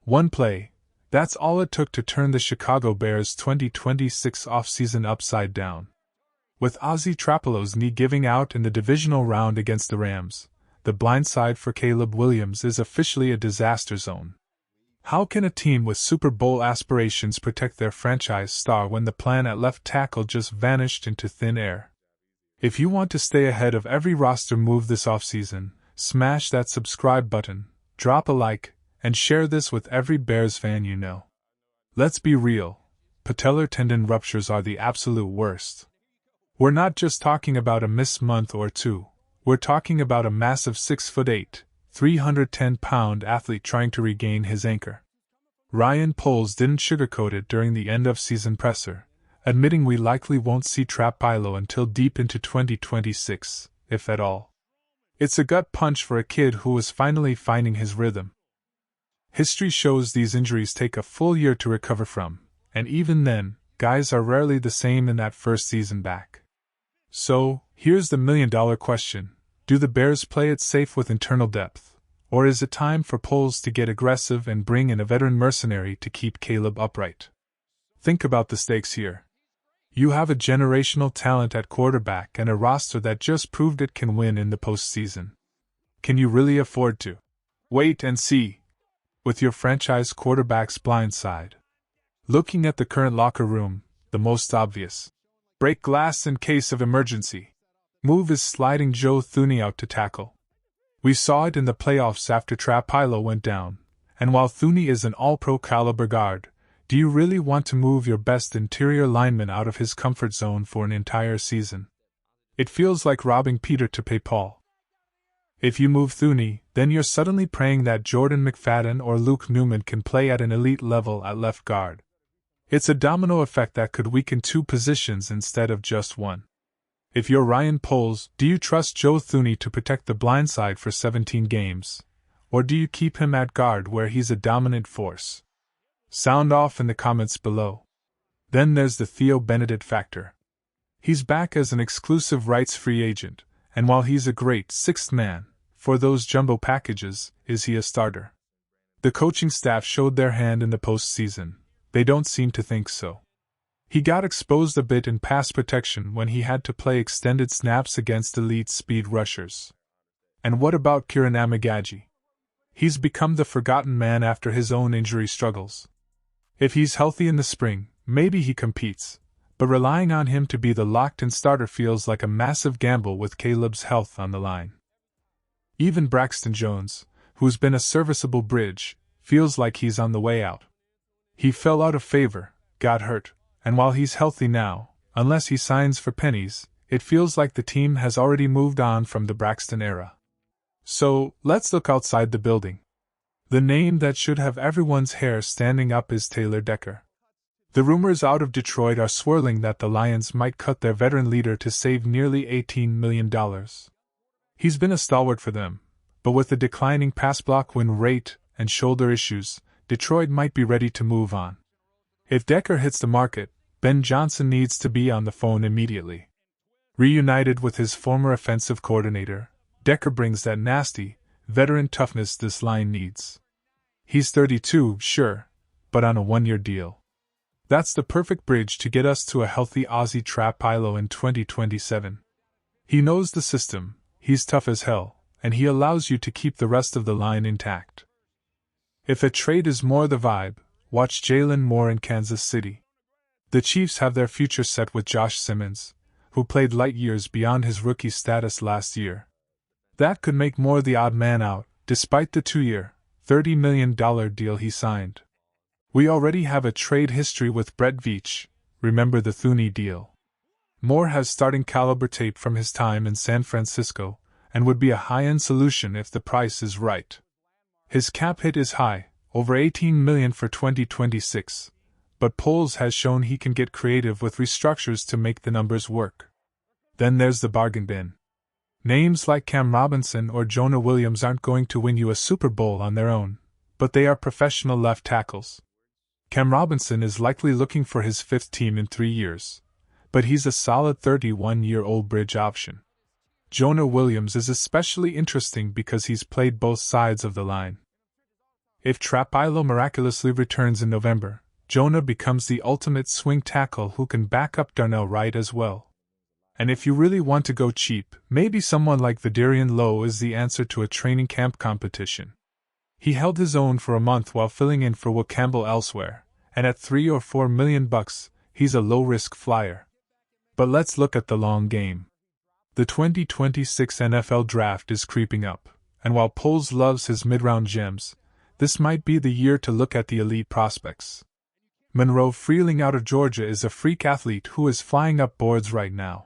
One play, that's all it took to turn the Chicago Bears' 2026 offseason upside down. With Ozzy Trapilo's knee giving out in the divisional round against the Rams, the blindside for Caleb Williams is officially a disaster zone. How can a team with Super Bowl aspirations protect their franchise star when the plan at left tackle just vanished into thin air? If you want to stay ahead of every roster move this offseason, smash that subscribe button, drop a like, and share this with every Bears fan you know. Let's be real, patellar tendon ruptures are the absolute worst. We're not just talking about a missed month or two, we're talking about a massive 6'8", 310-pound athlete trying to regain his anchor. Ryan Poles didn't sugarcoat it during the end-of-season presser, admitting we likely won't see Trapilo until deep into 2026, if at all. It's a gut punch for a kid who is finally finding his rhythm. History shows these injuries take a full year to recover from, and even then, guys are rarely the same in that first season back. So, here's the million-dollar question. Do the Bears play it safe with internal depth, or is it time for Poles to get aggressive and bring in a veteran mercenary to keep Caleb upright? Think about the stakes here. You have a generational talent at quarterback and a roster that just proved it can win in the postseason. Can you really afford to wait and see with your franchise quarterback's blind side? Looking at the current locker room, the most obvious break glass in case of emergency move is sliding Joe Thuney out to tackle. We saw it in the playoffs after Trapilo went down, and while Thuney is an all-pro caliber guard, do you really want to move your best interior lineman out of his comfort zone for an entire season? It feels like robbing Peter to pay Paul. If you move Thuney, then you're suddenly praying that Jordan McFadden or Luke Newman can play at an elite level at left guard. It's a domino effect that could weaken two positions instead of just one. If you're Ryan Poles, do you trust Joe Thuney to protect the blindside for 17 games? Or do you keep him at guard where he's a dominant force? Sound off in the comments below. Then there's the Theo Benedet factor. He's back as an exclusive rights free agent, and while he's a great sixth man for those jumbo packages, is he a starter? The coaching staff showed their hand in the postseason. They don't seem to think so. He got exposed a bit in pass protection when he had to play extended snaps against elite speed rushers. And what about Kiran Amegadjie? He's become the forgotten man after his own injury struggles. If he's healthy in the spring, maybe he competes, but relying on him to be the locked-in starter feels like a massive gamble with Caleb's health on the line. Even Braxton Jones, who's been a serviceable bridge, feels like he's on the way out. He fell out of favor, got hurt, and while he's healthy now, unless he signs for pennies, it feels like the team has already moved on from the Braxton era. So, let's look outside the building. The name that should have everyone's hair standing up is Taylor Decker. The rumors out of Detroit are swirling that the Lions might cut their veteran leader to save nearly $18 million. He's been a stalwart for them, but with the declining pass block win rate and shoulder issues, Detroit might be ready to move on. If Decker hits the market, Ben Johnson needs to be on the phone immediately. Reunited with his former offensive coordinator, Decker brings that nasty, veteran toughness this line needs. He's 32, sure, but on a one-year deal. That's the perfect bridge to get us to a healthy Ozzy Trapilo in 2027. He knows the system, he's tough as hell, and he allows you to keep the rest of the line intact. If a trade is more the vibe, watch Jalen Moore in Kansas City. The Chiefs have their future set with Josh Simmons, who played light years beyond his rookie status last year. That could make Moore the odd man out, despite the 2-year, $30 million deal he signed. We already have a trade history with Brett Veach, remember the Thuney deal. Moore has starting caliber tape from his time in San Francisco, and would be a high-end solution if the price is right. His cap hit is high, over $18 million for 2026, but Poles has shown he can get creative with restructures to make the numbers work. Then there's the bargain bin. Names like Cam Robinson or Jonah Williams aren't going to win you a Super Bowl on their own, but they are professional left tackles. Cam Robinson is likely looking for his fifth team in 3 years, but he's a solid 31-year-old bridge option. Jonah Williams is especially interesting because he's played both sides of the line. If Trapilo miraculously returns in November, Jonah becomes the ultimate swing tackle who can back up Darnell Wright as well. And if you really want to go cheap, maybe someone like Vidarian Lowe is the answer to a training camp competition. He held his own for a month while filling in for Will Campbell elsewhere, and at $3 or $4 million, he's a low-risk flyer. But let's look at the long game. The 2026 NFL Draft is creeping up, and while Poles loves his mid-round gems, this might be the year to look at the elite prospects. Monroe Freeling out of Georgia is a freak athlete who is flying up boards right now.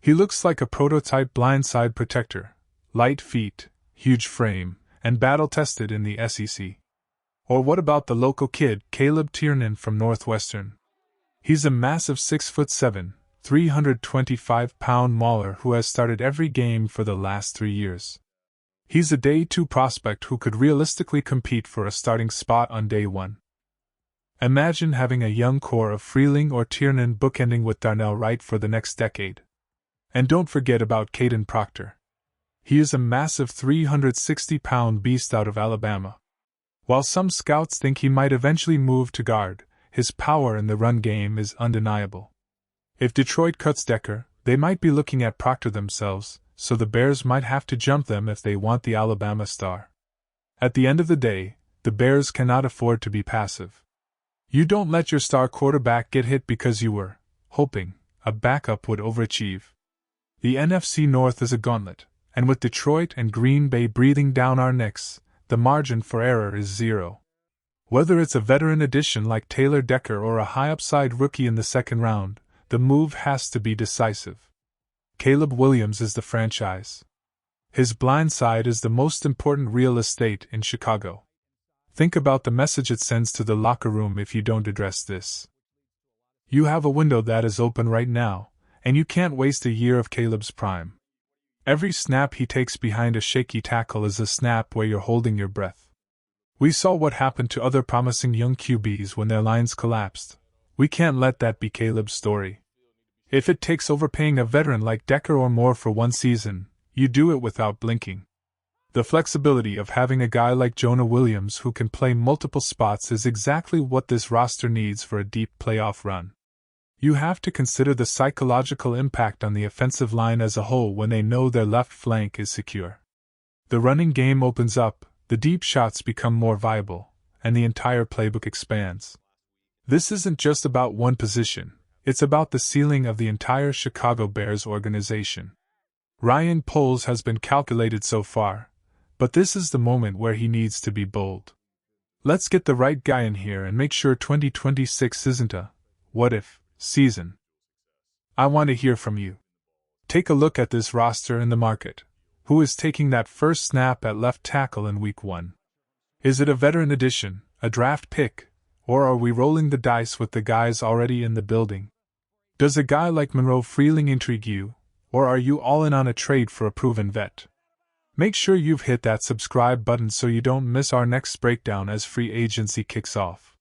He looks like a prototype blindside protector, light feet, huge frame, and battle-tested in the SEC. Or what about the local kid, Caleb Tiernan from Northwestern? He's a massive 6'7", 325-pound mauler who has started every game for the last 3 years. He's a day 2 prospect who could realistically compete for a starting spot on day 1. Imagine having a young core of Freeling or Tiernan bookending with Darnell Wright for the next decade. And don't forget about Caden Proctor. He is a massive 360-pound beast out of Alabama. While some scouts think he might eventually move to guard, his power in the run game is undeniable. If Detroit cuts Decker, they might be looking at Proctor themselves, so the Bears might have to jump them if they want the Alabama star. At the end of the day, the Bears cannot afford to be passive. You don't let your star quarterback get hit because you were hoping a backup would overachieve. The NFC North is a gauntlet, and with Detroit and Green Bay breathing down our necks, the margin for error is 0. Whether it's a veteran addition like Taylor Decker or a high-upside rookie in the second round, the move has to be decisive. Caleb Williams is the franchise. His blind side is the most important real estate in Chicago. Think about the message it sends to the locker room if you don't address this. You have a window that is open right now, and you can't waste a year of Caleb's prime. Every snap he takes behind a shaky tackle is a snap where you're holding your breath. We saw what happened to other promising young QBs when their lines collapsed. We can't let that be Caleb's story. If it takes overpaying a veteran like Decker or more for 1 season, you do it without blinking. The flexibility of having a guy like Jonah Williams who can play multiple spots is exactly what this roster needs for a deep playoff run. You have to consider the psychological impact on the offensive line as a whole when they know their left flank is secure. The running game opens up, the deep shots become more viable, and the entire playbook expands. This isn't just about one position, it's about the ceiling of the entire Chicago Bears organization. Ryan Poles has been calculated so far, but this is the moment where he needs to be bold. Let's get the right guy in here and make sure 2026 isn't a what-if season. I want to hear from you. Take a look at this roster in the market. Who is taking that first snap at left tackle in Week 1? Is it a veteran addition, a draft pick, or are we rolling the dice with the guys already in the building? Does a guy like Monroe Freeling intrigue you, or are you all in on a trade for a proven vet? Make sure you've hit that subscribe button so you don't miss our next breakdown as free agency kicks off.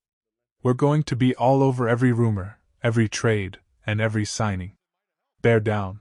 We're going to be all over every rumor, every trade, and every signing. Bear down.